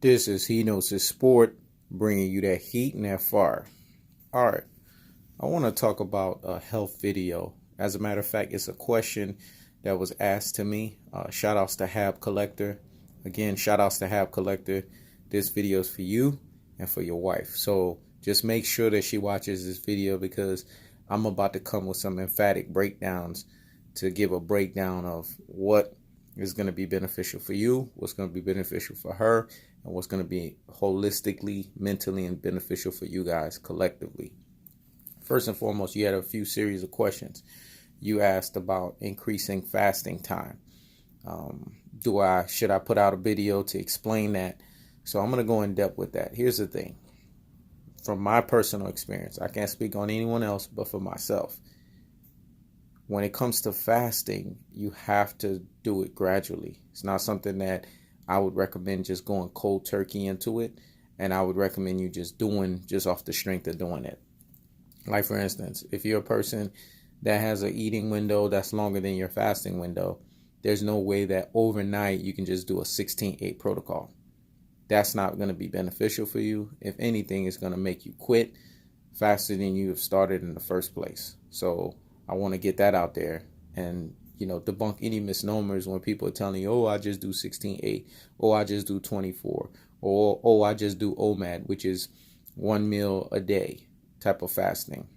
This is He Knows His Sport, bringing you that heat and that fire. All right, I want to talk about a health video. As a matter of fact, it's a question that was asked to me. Shout outs to Hab Collector. Again, shout outs to Hab Collector. This video is for you and for your wife. So just make sure that she watches this video because I'm about to come with some emphatic breakdowns to give a breakdown of what is going to be beneficial for you, what's going to be beneficial for her, and what's going to be holistically, mentally, and beneficial for you guys collectively. First and foremost, you had a few series of questions. You asked about increasing fasting time. Should I put out a video to explain that? So I'm going to go in depth with that. Here's the thing. From my personal experience, I can't speak on anyone else, but for myself, when it comes to fasting, you have to do it gradually. It's not something that I would recommend just going cold turkey into it. And I would recommend you just doing just off the strength of doing it. Like, for instance, if you're a person that has an eating window that's longer than your fasting window, there's no way that overnight you can just do a 16-8 protocol. That's not going to be beneficial for you. If anything, it's going to make you quit faster than you have started in the first place. So I want to get that out there and, debunk any misnomers when people are telling you, oh, I just do 16-8, oh, I just do 24, or, oh, I just do OMAD, which is 1 meal a day type of fasting.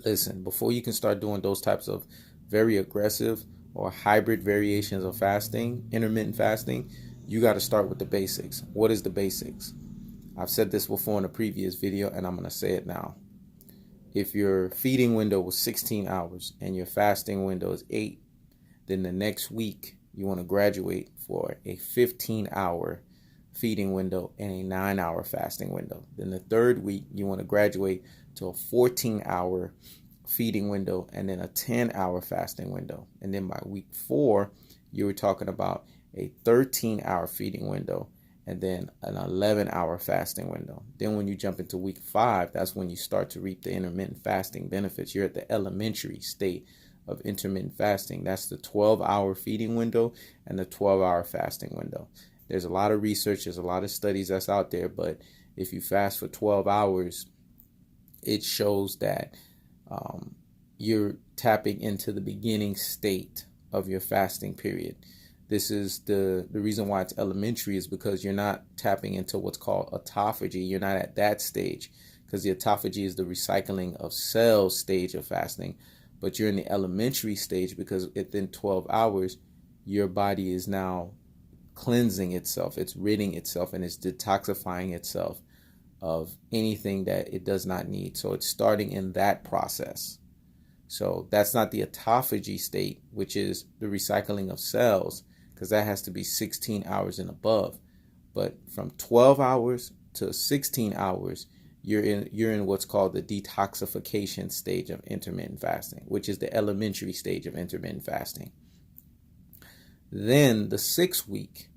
Listen, before you can start doing those types of very aggressive or hybrid variations of fasting, intermittent fasting, you got to start with the basics. What is the basics? I've said this before in a previous video, and I'm going to say it now. If your feeding window was 16 hours and your fasting window is 8, then the next week you want to graduate for a 15-hour feeding window and a 9-hour fasting window. Then the third week you want to graduate to a 14-hour feeding window and then a 10-hour fasting window. And then by week 4, you were talking about a 13-hour feeding window and then an 11-hour fasting window. Then when you jump into week 5, that's when you start to reap the intermittent fasting benefits. You're at the elementary state of intermittent fasting. That's the 12-hour feeding window and the 12-hour fasting window. There's a lot of research, there's a lot of studies that's out there, but if you fast for 12 hours, it shows that you're tapping into the beginning state of your fasting period. This is the reason why it's elementary is because you're not tapping into what's called autophagy. You're not at that stage because the autophagy is the recycling of cells stage of fasting. But you're in the elementary stage because within 12 hours, your body is now cleansing itself. It's ridding itself and it's detoxifying itself of anything that it does not need. So it's starting in that process. So that's not the autophagy state, which is the recycling of cells, because that has to be 16 hours and above. But from 12 hours to 16 hours, you're in what's called the detoxification stage of intermittent fasting, which is the elementary stage of intermittent fasting. Then the 6th week,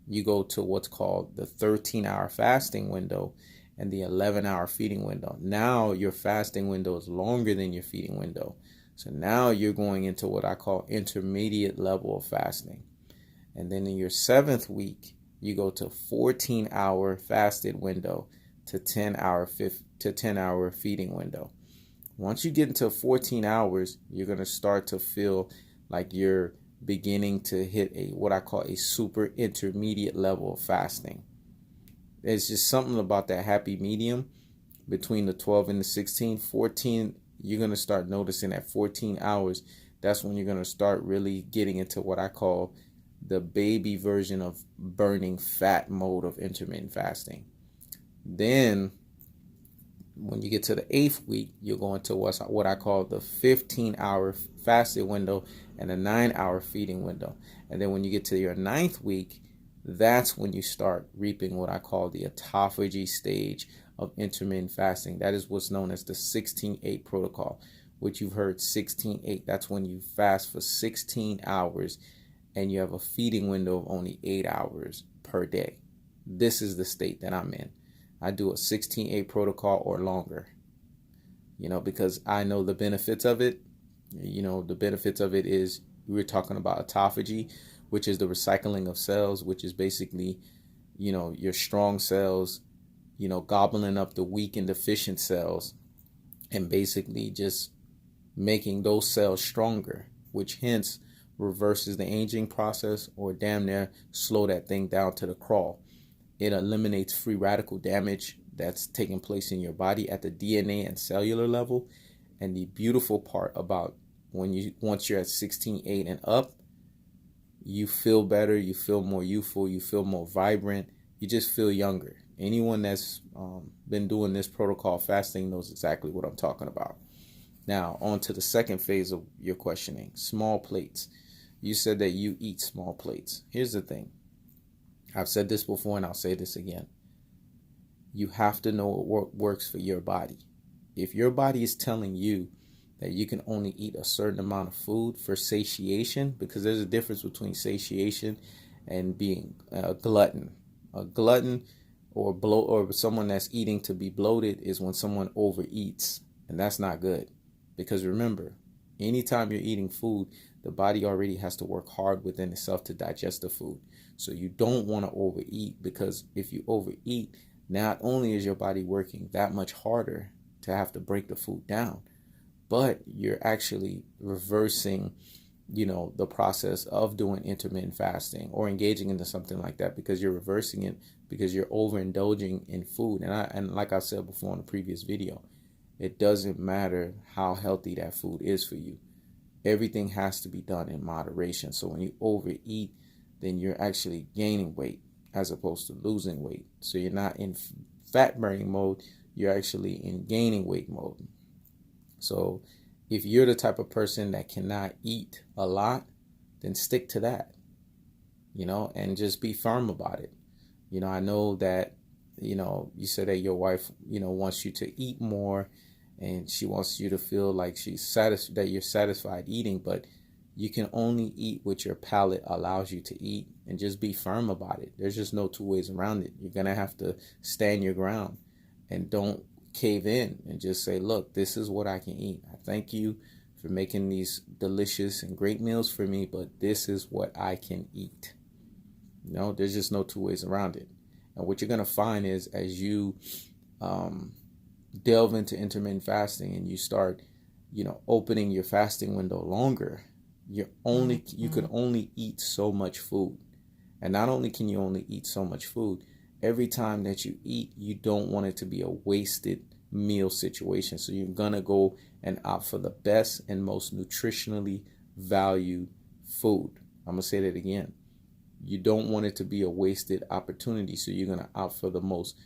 you go to what's called the 13-hour fasting window and the 11-hour feeding window. Now your fasting window is longer than your feeding window. So now you're going into what I call intermediate level of fasting. And then in your 7th week, you go to 14-hour fasted window to 10-hour feeding window. Once you get into 14 hours, you're going to start to feel like you're beginning to hit what I call a super intermediate level of fasting. There's just something about that happy medium between the 12 and the 16. 14, you're going to start noticing at 14 hours, that's when you're going to start really getting into what I call the baby version of burning fat mode of intermittent fasting. Then when you get to the 8th week, you're going to what I call the 15-hour fasted window and a 9-hour feeding window. And then when you get to your 9th week, that's when you start reaping what I call the autophagy stage of intermittent fasting. That is what's known as the 16-8 protocol, which you've heard 16-8. That's when you fast for 16 hours and you have a feeding window of only 8 hours per day. This is the state that I'm in. I do a 16-8 protocol or longer, because I know the benefits of it. The benefits of it is we were talking about autophagy, which is the recycling of cells, which is basically your strong cells, gobbling up the weak and deficient cells, and basically just making those cells stronger, which hence reverses the aging process or damn near slow that thing down to the crawl. It eliminates free radical damage that's taking place in your body at the DNA and cellular level. And the beautiful part about once you're at 16.8 and up, you feel better, you feel more youthful, you feel more vibrant, you just feel younger. Anyone that's been doing this protocol fasting knows exactly what I'm talking about. Now, on to the second phase of your questioning, small plates. You said that you eat small plates. Here's the thing. I've said this before and I'll say this again. You have to know what works for your body. If your body is telling you that you can only eat a certain amount of food for satiation, because there's a difference between satiation and being a glutton. A glutton or someone that's eating to be bloated is when someone overeats, and that's not good. Because remember, anytime you're eating food, the body already has to work hard within itself to digest the food. So you don't want to overeat, because if you overeat, not only is your body working that much harder to have to break the food down, but you're actually reversing, the process of doing intermittent fasting or engaging into something like that, because you're reversing it because you're overindulging in food. And like I said before in the previous video, it doesn't matter how healthy that food is for you. Everything has to be done in moderation. So when you overeat, then you're actually gaining weight as opposed to losing weight. So you're not in fat burning mode, you're actually in gaining weight mode. So if you're the type of person that cannot eat a lot, then stick to that, and just be firm about it. I know that, you said that your wife, wants you to eat more, and she wants you to feel like that you're satisfied eating, but you can only eat what your palate allows you to eat, and just be firm about it. There's just no two ways around it. You're going to have to stand your ground and don't cave in, and just say, look, this is what I can eat. I thank you for making these delicious and great meals for me, but this is what I can eat. There's just no two ways around it. And what you're going to find is, as you delve into intermittent fasting and you start, opening your fasting window longer, you could only eat so much food. And not only can you only eat so much food, every time that you eat, you don't want it to be a wasted meal situation. So you're going to go and opt for the best and most nutritionally valued food. I'm going to say that again. You don't want it to be a wasted opportunity. So you're going to opt for the most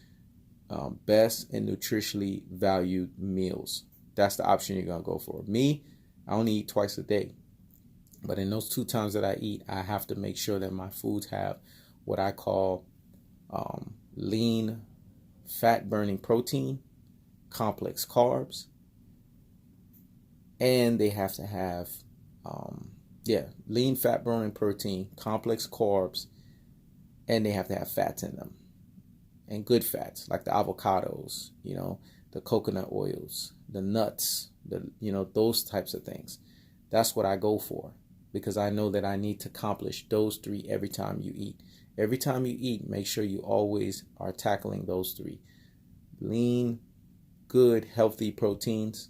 best and nutritionally valued meals. That's the option you're going to go for. Me, I only eat twice a day. But in those 2 times that I eat, I have to make sure that my foods have what I call lean fat burning protein, complex carbs, and they have to have lean fat burning protein, complex carbs, and they have to have fats in them, and good fats like the avocados, the coconut oils, the nuts, those types of things. That's what I go for, because I know that I need to accomplish those 3 every time you eat. Every time you eat, make sure you always are tackling those 3. Lean, good, healthy proteins,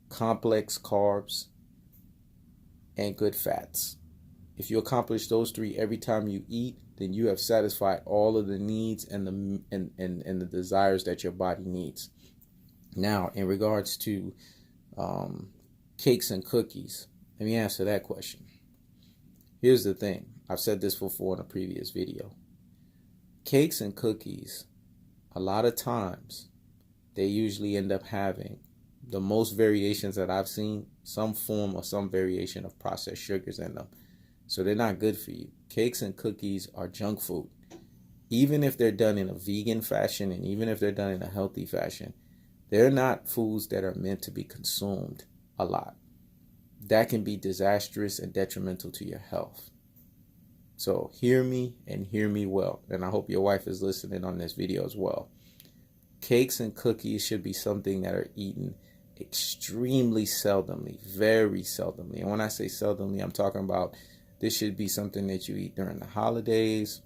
complex carbs, and good fats. If you accomplish those 3 every time you eat, then you have satisfied all of the needs and the desires that your body needs. Now, in regards to cakes and cookies, let me answer that question. Here's the thing. I've said this before in a previous video. Cakes and cookies, a lot of times, they usually end up having the most variations that I've seen, some form or some variation of processed sugars in them. So they're not good for you. Cakes and cookies are junk food. Even if they're done in a vegan fashion, and even if they're done in a healthy fashion, they're not foods that are meant to be consumed a lot. That can be disastrous and detrimental to your health. So hear me and hear me well. And I hope your wife is listening on this video as well. Cakes and cookies should be something that are eaten extremely seldomly, very seldomly. And when I say seldomly, I'm talking about this should be something that you eat during the holidays,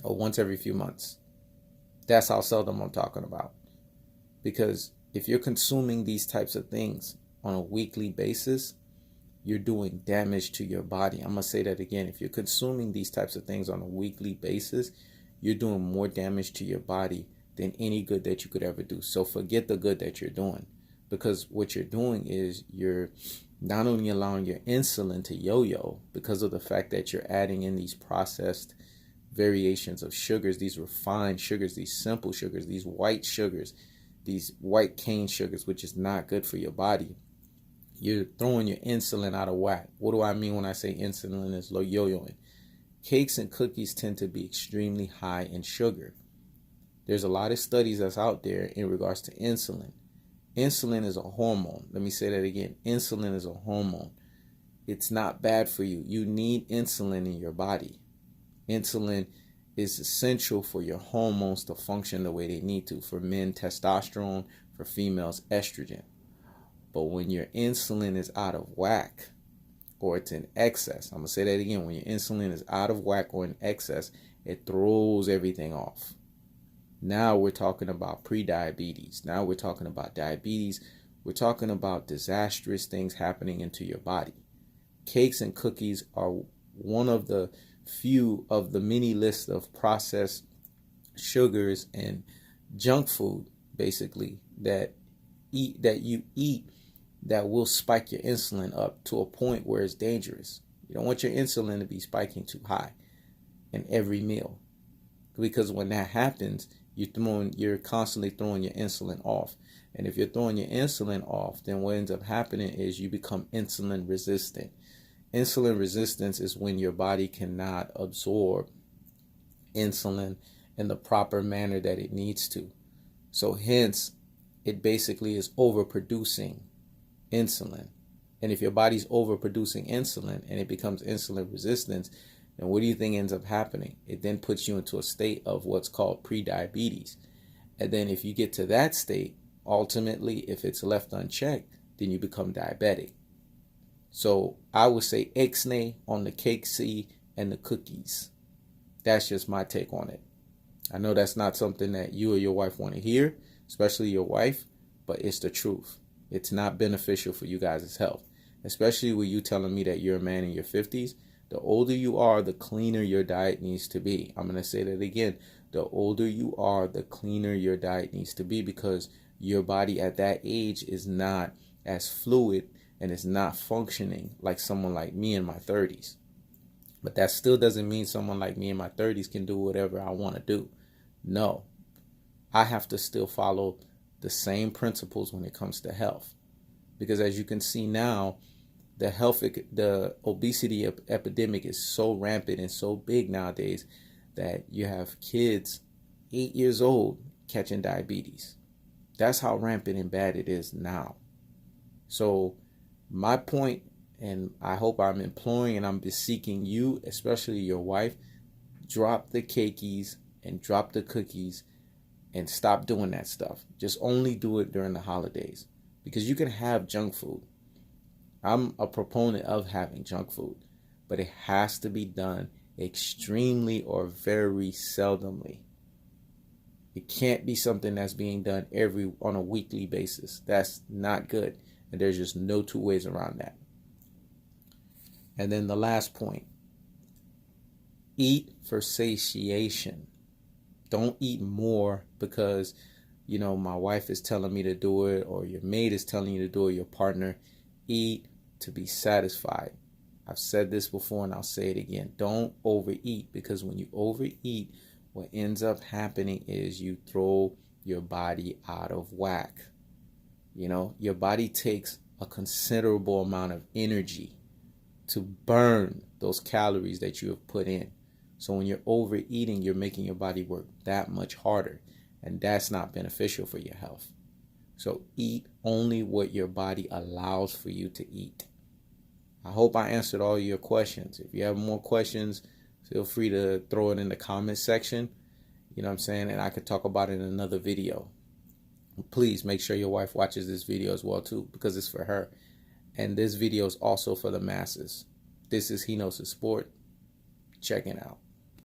or once every few months. That's how seldom I'm talking about. Because if you're consuming these types of things on a weekly basis, you're doing damage to your body. I'm going to say that again. If you're consuming these types of things on a weekly basis, you're doing more damage to your body than any good that you could ever do. So forget the good that you're doing, because what you're doing is you're not only allowing your insulin to yo-yo because of the fact that you're adding in these processed variations of sugars, these refined sugars, these simple sugars, these white sugars, these white cane sugars, which is not good for your body. You're throwing your insulin out of whack. What do I mean when I say insulin is low yo-yoing? Cakes and cookies tend to be extremely high in sugar. There's a lot of studies that's out there in regards to insulin. Insulin is a hormone. Let me say that again. Insulin is a hormone. It's not bad for you. You need insulin in your body. Insulin is essential for your hormones to function the way they need to. For men, testosterone. For females, estrogen. But when your insulin is out of whack or it's in excess, I'm going to say that again. When your insulin is out of whack or in excess, it throws everything off. Now we're talking about pre-diabetes. Now we're talking about diabetes. We're talking about disastrous things happening into your body. Cakes and cookies are one of the few of the many lists of processed sugars and junk food, basically, that you eat that will spike your insulin up to a point where it's dangerous. You don't want your insulin to be spiking too high in every meal, because when that happens, you're constantly throwing your insulin off. And if you're throwing your insulin off, then what ends up happening is you become insulin resistant. Insulin resistance is when your body cannot absorb insulin in the proper manner that it needs to. So hence, it basically is overproducing insulin. And if your body's overproducing insulin and it becomes insulin resistance, then what do you think ends up happening? It then puts you into a state of what's called pre-diabetes. And then if you get to that state, ultimately, if it's left unchecked, then you become diabetic. So I would say ixnay on the cake and the cookies. That's just my take on it. I know that's not something that you or your wife want to hear, especially your wife, but it's the truth. It's not beneficial for you guys' health, especially with you telling me that you're a man in your 50s. The older you are, the cleaner your diet needs to be. I'm going to say that again. The older you are, the cleaner your diet needs to be, because your body at that age is not as fluid and is not functioning like someone like me in my 30s. But that still doesn't mean someone like me in my 30s can do whatever I want to do. No, I have to still follow the same principles when it comes to health. Because as you can see now, the obesity epidemic is so rampant and so big nowadays that you have kids 8 years old catching diabetes. That's how rampant and bad it is now. So my point, and I hope I'm imploring and I'm beseeching you, especially your wife, drop the cakeys and drop the cookies and stop doing that stuff. Just only do it during the holidays, because you can have junk food. I'm a proponent of having junk food, but it has to be done extremely or very seldomly. It can't be something that's being done on a weekly basis. That's not good. And there's just no two ways around that. And then the last point, eat for satiation. Don't eat more because, my wife is telling me to do it, or your mate is telling you to do it, your partner. Eat to be satisfied. I've said this before and I'll say it again. Don't overeat, because when you overeat, what ends up happening is you throw your body out of whack. Your body takes a considerable amount of energy to burn those calories that you have put in. So when you're overeating, you're making your body work that much harder, and that's not beneficial for your health. So eat only what your body allows for you to eat. I hope I answered all your questions. If you have more questions, feel free to throw it in the comment section. You know what I'm saying? And I could talk about it in another video. Please make sure your wife watches this video as well too, because it's for her. And this video is also for the masses. This is He Knows His Sport. Checking out.